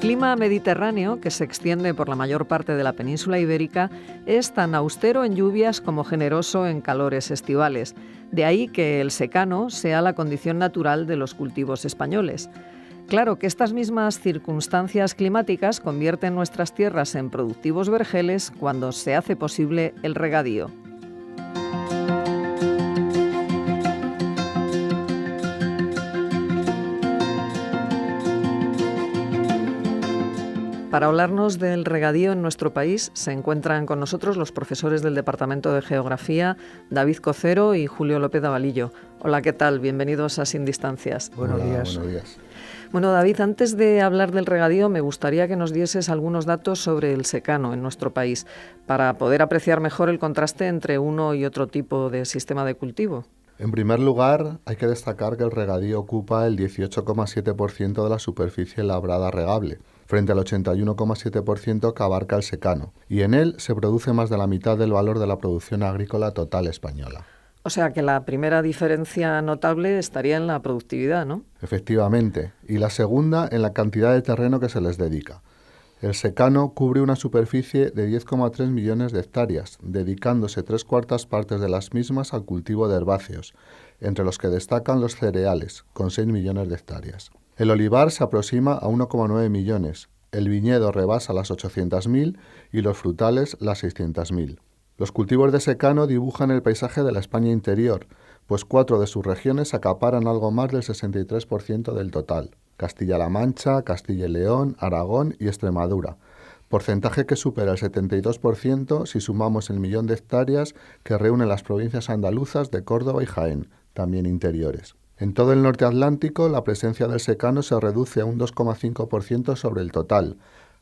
clima mediterráneo, que se extiende por la mayor parte de la península ibérica, es tan austero en lluvias como generoso en calores estivales. De ahí que el secano sea la condición natural de los cultivos españoles. Claro que estas mismas circunstancias climáticas convierten nuestras tierras en productivos vergeles cuando se hace posible el regadío. Para hablarnos del regadío en nuestro país se encuentran con nosotros los profesores del Departamento de Geografía, David Cocero y Julio López Avalillo. Hola, ¿qué tal? Bienvenidos a Sin Distancias. Buenos días. Bueno, David, antes de hablar del regadío, me gustaría que nos dieses algunos datos sobre el secano en nuestro país, para poder apreciar mejor el contraste entre uno y otro tipo de sistema de cultivo. En primer lugar, hay que destacar que el regadío ocupa el 18,7% de la superficie labrada regable, frente al 81,7% que abarca el secano, y en él se produce más de la mitad del valor de la producción agrícola total española. O sea que la primera diferencia notable estaría en la productividad, ¿no? Efectivamente, y la segunda en la cantidad de terreno que se les dedica. El secano cubre una superficie de 10,3 millones de hectáreas, dedicándose 3/4 partes de las mismas al cultivo de herbáceos, entre los que destacan los cereales, con 6 millones de hectáreas. El olivar se aproxima a 1,9 millones, el viñedo rebasa las 800.000 y los frutales las 600.000. Los cultivos de secano dibujan el paisaje de la España interior, pues 4 de sus regiones acaparan algo más del 63% del total: Castilla-La Mancha, Castilla y León, Aragón y Extremadura, porcentaje que supera el 72% si sumamos el millón de hectáreas que reúnen las provincias andaluzas de Córdoba y Jaén, también interiores. En todo el norte atlántico, la presencia del secano se reduce a un 2,5% sobre el total.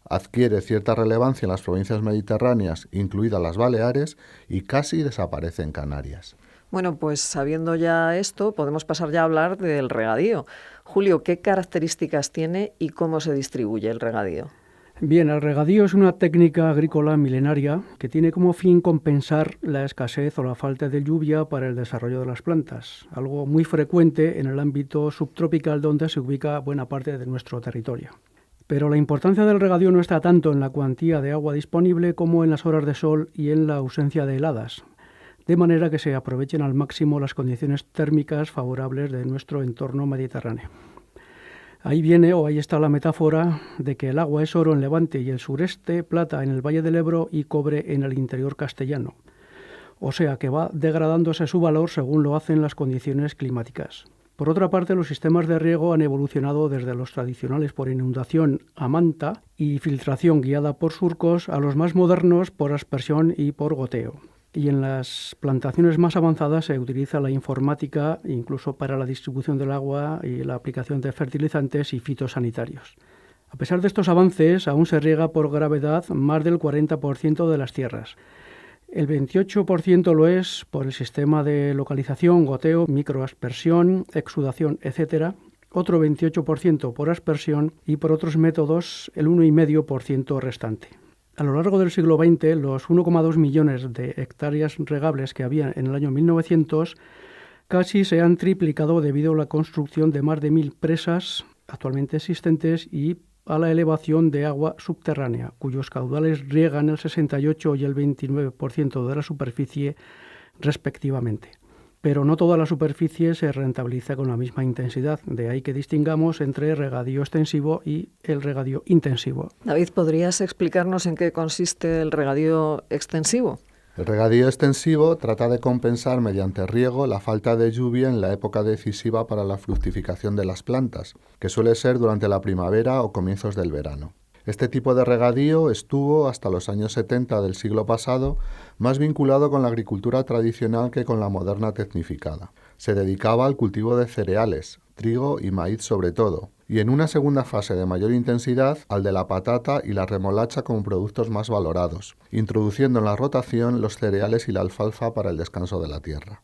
Adquiere cierta relevancia en las provincias mediterráneas, incluidas las Baleares, y casi desaparece en Canarias. Bueno, pues sabiendo ya esto, podemos pasar ya a hablar del regadío. Julio, ¿qué características tiene y cómo se distribuye el regadío? Bien, el regadío es una técnica agrícola milenaria que tiene como fin compensar la escasez o la falta de lluvia para el desarrollo de las plantas, algo muy frecuente en el ámbito subtropical donde se ubica buena parte de nuestro territorio. Pero la importancia del regadío no está tanto en la cuantía de agua disponible como en las horas de sol y en la ausencia de heladas, de manera que se aprovechen al máximo las condiciones térmicas favorables de nuestro entorno mediterráneo. Ahí está la metáfora de que el agua es oro en Levante y el sureste, plata en el Valle del Ebro y cobre en el interior castellano. O sea que va degradándose su valor según lo hacen las condiciones climáticas. Por otra parte, los sistemas de riego han evolucionado desde los tradicionales por inundación a manta y filtración guiada por surcos a los más modernos por aspersión y por goteo. Y en las plantaciones más avanzadas se utiliza la informática incluso para la distribución del agua y la aplicación de fertilizantes y fitosanitarios. A pesar de estos avances, aún se riega por gravedad más del 40% de las tierras. El 28% lo es por el sistema de localización, goteo, microaspersión, exudación, etc. Otro 28% por aspersión y por otros métodos el 1,5% restante. A lo largo del siglo XX, los 1,2 millones de hectáreas regables que había en el año 1900 casi se han triplicado debido a la construcción de más de 1.000 presas actualmente existentes y a la elevación de agua subterránea, cuyos caudales riegan el 68% y el 29% de la superficie respectivamente. Pero no toda la superficie se rentabiliza con la misma intensidad, de ahí que distingamos entre regadío extensivo y el regadío intensivo. David, ¿podrías explicarnos en qué consiste el regadío extensivo? El regadío extensivo trata de compensar mediante riego la falta de lluvia en la época decisiva para la fructificación de las plantas, que suele ser durante la primavera o comienzos del verano. Este tipo de regadío estuvo, hasta los años 70 del siglo pasado, más vinculado con la agricultura tradicional que con la moderna tecnificada. Se dedicaba al cultivo de cereales, trigo y maíz sobre todo, y en una segunda fase de mayor intensidad al de la patata y la remolacha como productos más valorados, introduciendo en la rotación los cereales y la alfalfa para el descanso de la tierra.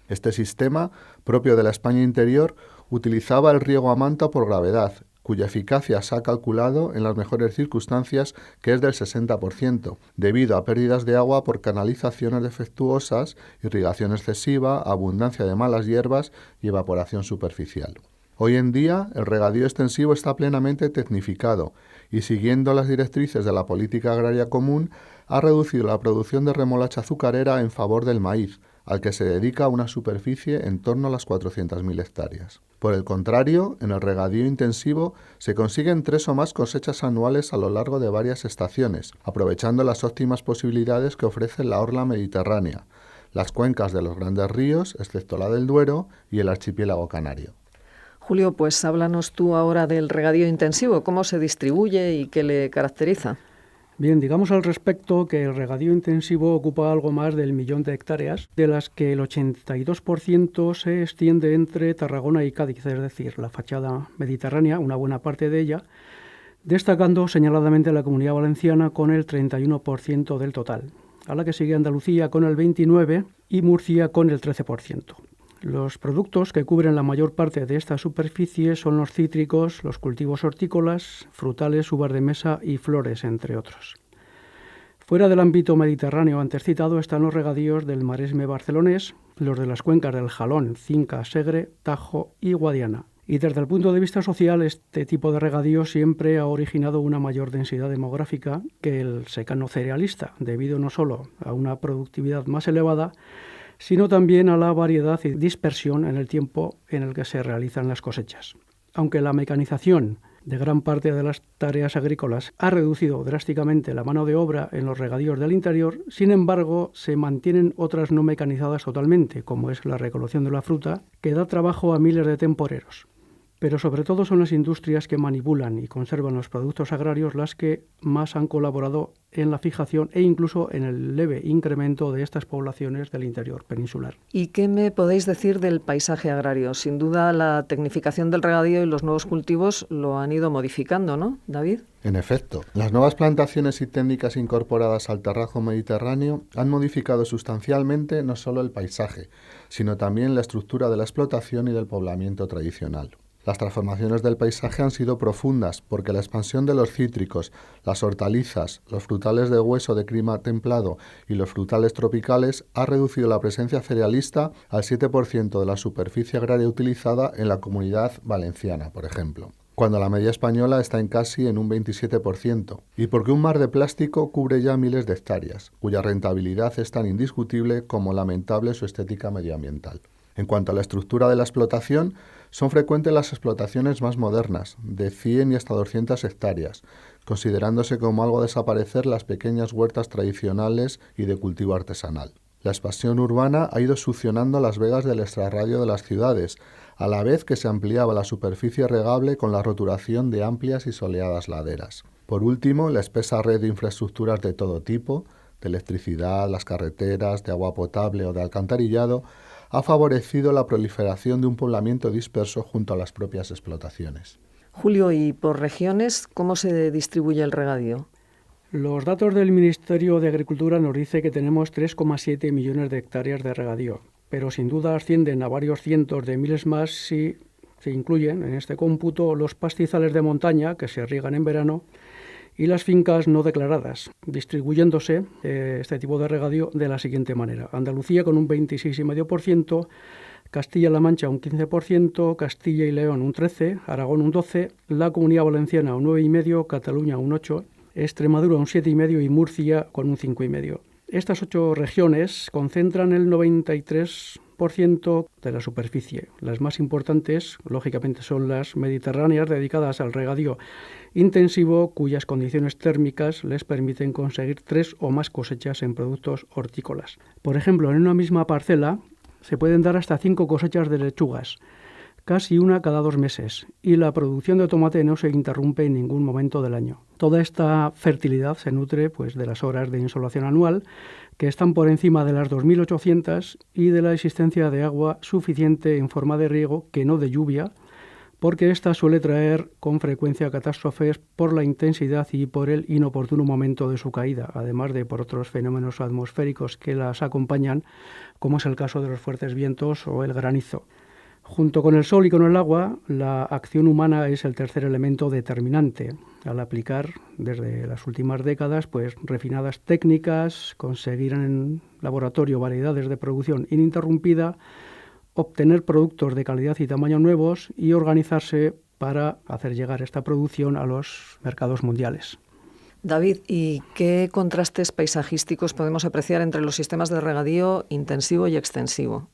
Este sistema, propio de la España interior, utilizaba el riego a manta por gravedad, cuya eficacia se ha calculado en las mejores circunstancias que es del 60%, debido a pérdidas de agua por canalizaciones defectuosas, irrigación excesiva, abundancia de malas hierbas y evaporación superficial. Hoy en día, el regadío extensivo está plenamente tecnificado y, siguiendo las directrices de la política agraria común, ha reducido la producción de remolacha azucarera en favor del maíz, al que se dedica una superficie en torno a las 400.000 hectáreas. Por el contrario, en el regadío intensivo se consiguen 3 o más cosechas anuales a lo largo de varias estaciones, aprovechando las óptimas posibilidades que ofrece la orla mediterránea, las cuencas de los grandes ríos, excepto la del Duero, y el archipiélago canario. Julio, pues háblanos tú ahora del regadío intensivo, cómo se distribuye y qué le caracteriza. Bien, digamos al respecto que el regadío intensivo ocupa algo más del 1.000.000 de hectáreas, de las que el 82% se extiende entre Tarragona y Cádiz, es decir, la fachada mediterránea, una buena parte de ella, destacando señaladamente la Comunidad Valenciana con el 31% del total, a la que sigue Andalucía con el 29% y Murcia con el 13%. Los productos que cubren la mayor parte de esta superficie son los cítricos, los cultivos hortícolas, frutales, uvas de mesa y flores, entre otros. Fuera del ámbito mediterráneo antes citado están los regadíos del Maresme barcelonés, los de las cuencas del Jalón, Cinca, Segre, Tajo y Guadiana. Y desde el punto de vista social, este tipo de regadío siempre ha originado una mayor densidad demográfica que el secano cerealista, debido no solo a una productividad más elevada, sino también a la variedad y dispersión en el tiempo en el que se realizan las cosechas. Aunque la mecanización de gran parte de las tareas agrícolas ha reducido drásticamente la mano de obra en los regadíos del interior, sin embargo, se mantienen otras no mecanizadas totalmente, como es la recolección de la fruta, que da trabajo a miles de temporeros. Pero sobre todo son las industrias que manipulan y conservan los productos agrarios las que más han colaborado en la fijación e incluso en el leve incremento de estas poblaciones del interior peninsular. ¿Y qué me podéis decir del paisaje agrario? Sin duda la tecnificación del regadío y los nuevos cultivos lo han ido modificando, ¿no, David? En efecto, las nuevas plantaciones y técnicas incorporadas al terrazo mediterráneo han modificado sustancialmente no solo el paisaje, sino también la estructura de la explotación y del poblamiento tradicional. Las transformaciones del paisaje han sido profundas porque la expansión de los cítricos, las hortalizas, los frutales de hueso de clima templado y los frutales tropicales ha reducido la presencia cerealista al 7% de la superficie agraria utilizada en la Comunidad Valenciana, por ejemplo, cuando la media española está en casi en un 27%, y porque un mar de plástico cubre ya miles de hectáreas, cuya rentabilidad es tan indiscutible como lamentable su estética medioambiental. En cuanto a la estructura de la explotación, son frecuentes las explotaciones más modernas, de 100 y hasta 200 hectáreas, considerándose como algo a desaparecer las pequeñas huertas tradicionales y de cultivo artesanal. La expansión urbana ha ido succionando las vegas del extrarradio de las ciudades, a la vez que se ampliaba la superficie regable con la roturación de amplias y soleadas laderas. Por último, la espesa red de infraestructuras de todo tipo, de electricidad, las carreteras, de agua potable o de alcantarillado, ha favorecido la proliferación de un poblamiento disperso junto a las propias explotaciones. Julio, ¿y por regiones cómo se distribuye el regadío? Los datos del Ministerio de Agricultura nos dicen que tenemos 3,7 millones de hectáreas de regadío, pero sin duda ascienden a varios cientos de miles más si se incluyen en este cómputo los pastizales de montaña que se riegan en verano y las fincas no declaradas, distribuyéndose este tipo de regadío de la siguiente manera. Andalucía con un 26,5%, Castilla-La Mancha un 15%, Castilla y León un 13%, Aragón un 12%, la Comunidad Valenciana un 9,5%, Cataluña un 8%, Extremadura un 7,5% y Murcia con un 5,5%. Estas 8 regiones concentran el 93% de la superficie. Las más importantes, lógicamente, son las mediterráneas dedicadas al regadío intensivo, cuyas condiciones térmicas les permiten conseguir 3 o más cosechas en productos hortícolas. Por ejemplo, en una misma parcela se pueden dar hasta 5 cosechas de lechugas, casi una cada 2 meses, y la producción de tomate no se interrumpe en ningún momento del año. Toda esta fertilidad se nutre de las horas de insolación anual, que están por encima de las 2.800, y de la existencia de agua suficiente en forma de riego, que no de lluvia, porque ésta suele traer con frecuencia catástrofes por la intensidad y por el inoportuno momento de su caída, además de por otros fenómenos atmosféricos que las acompañan, como es el caso de los fuertes vientos o el granizo. Junto con el sol y con el agua, la acción humana es el tercer elemento determinante. Al aplicar desde las últimas décadas refinadas técnicas, conseguir en laboratorio variedades de producción ininterrumpida, obtener productos de calidad y tamaño nuevos y organizarse para hacer llegar esta producción a los mercados mundiales. David, ¿y qué contrastes paisajísticos podemos apreciar entre los sistemas de regadío intensivo y extensivo?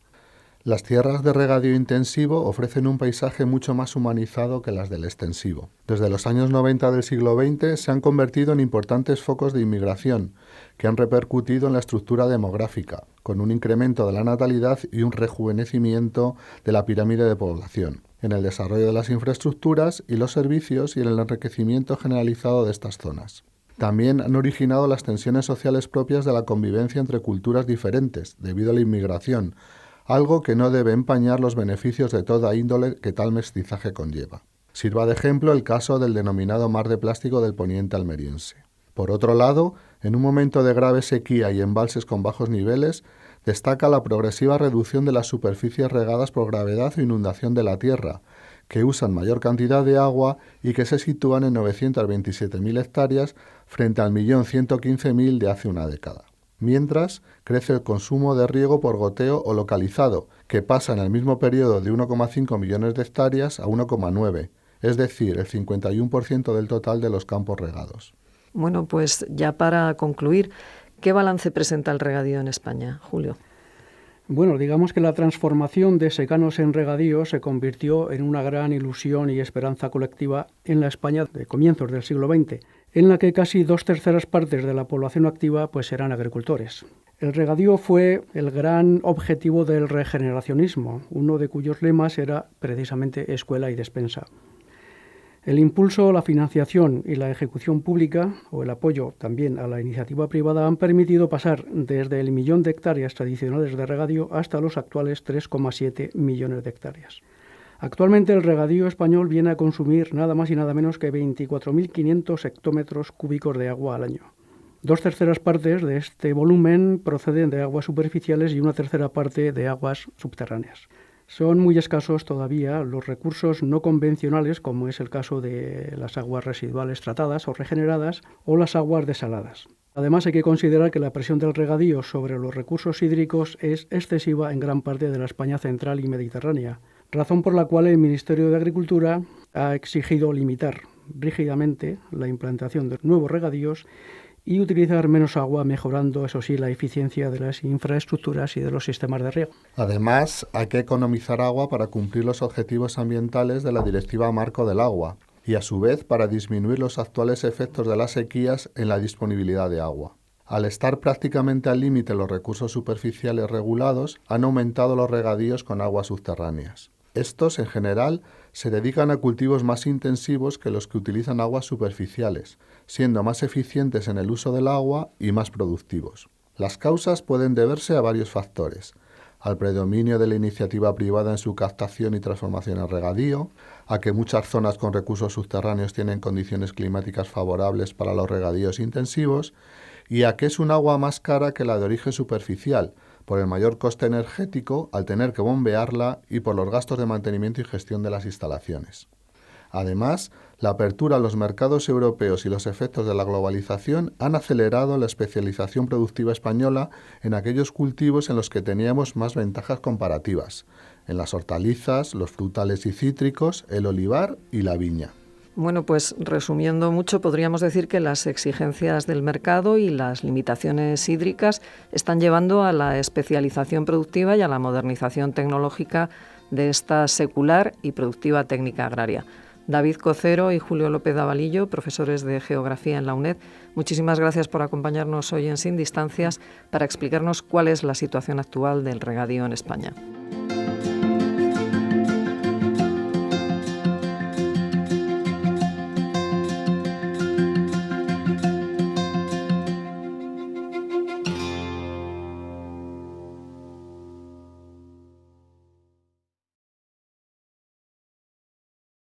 Las tierras de regadío intensivo ofrecen un paisaje mucho más humanizado que las del extensivo. Desde los años 90 del siglo XX se han convertido en importantes focos de inmigración que han repercutido en la estructura demográfica, con un incremento de la natalidad y un rejuvenecimiento de la pirámide de población, en el desarrollo de las infraestructuras y los servicios y en el enriquecimiento generalizado de estas zonas. También han originado las tensiones sociales propias de la convivencia entre culturas diferentes, debido a la inmigración, algo que no debe empañar los beneficios de toda índole que tal mestizaje conlleva. Sirva de ejemplo el caso del denominado mar de plástico del poniente almeriense. Por otro lado, en un momento de grave sequía y embalses con bajos niveles, destaca la progresiva reducción de las superficies regadas por gravedad o inundación de la tierra, que usan mayor cantidad de agua y que se sitúan en 927.000 hectáreas frente al 1.115.000 de hace una década. Mientras, crece el consumo de riego por goteo o localizado, que pasa en el mismo periodo de 1,5 millones de hectáreas a 1,9, es decir, el 51% del total de los campos regados. Bueno, pues ya para concluir, ¿qué balance presenta el regadío en España, Julio? Bueno, digamos que la transformación de secanos en regadío se convirtió en una gran ilusión y esperanza colectiva en la España de comienzos del siglo XX, en la que casi 2/3 partes de la población activa pues eran agricultores. El regadío fue el gran objetivo del regeneracionismo, uno de cuyos lemas era precisamente escuela y despensa. El impulso, la financiación y la ejecución pública, o el apoyo también a la iniciativa privada, han permitido pasar desde el 1.000.000 de hectáreas tradicionales de regadío hasta los actuales 3,7 millones de hectáreas. Actualmente el regadío español viene a consumir nada más y nada menos que 24.500 hectómetros cúbicos de agua al año. 2/3 partes de este volumen proceden de aguas superficiales y 1/3 parte de aguas subterráneas. Son muy escasos todavía los recursos no convencionales, como es el caso de las aguas residuales tratadas o regeneradas o las aguas desaladas. Además, hay que considerar que la presión del regadío sobre los recursos hídricos es excesiva en gran parte de la España central y mediterránea, razón por la cual el Ministerio de Agricultura ha exigido limitar rígidamente la implantación de nuevos regadíos y utilizar menos agua, mejorando, eso sí, la eficiencia de las infraestructuras y de los sistemas de riego. Además, hay que economizar agua para cumplir los objetivos ambientales de la Directiva Marco del Agua y, a su vez, para disminuir los actuales efectos de las sequías en la disponibilidad de agua. Al estar prácticamente al límite los recursos superficiales regulados, han aumentado los regadíos con aguas subterráneas. Estos, en general, se dedican a cultivos más intensivos que los que utilizan aguas superficiales, siendo más eficientes en el uso del agua y más productivos. Las causas pueden deberse a varios factores: al predominio de la iniciativa privada en su captación y transformación en regadío, a que muchas zonas con recursos subterráneos tienen condiciones climáticas favorables para los regadíos intensivos, y a que es un agua más cara que la de origen superficial, por el mayor coste energético al tener que bombearla y por los gastos de mantenimiento y gestión de las instalaciones. Además, la apertura a los mercados europeos y los efectos de la globalización han acelerado la especialización productiva española en aquellos cultivos en los que teníamos más ventajas comparativas, en las hortalizas, los frutales y cítricos, el olivar y la viña. Bueno, pues resumiendo mucho, podríamos decir que las exigencias del mercado y las limitaciones hídricas están llevando a la especialización productiva y a la modernización tecnológica de esta secular y productiva técnica agraria. David Cocero y Julio López Davalillo, profesores de Geografía en la UNED, muchísimas gracias por acompañarnos hoy en Sin Distancias para explicarnos cuál es la situación actual del regadío en España.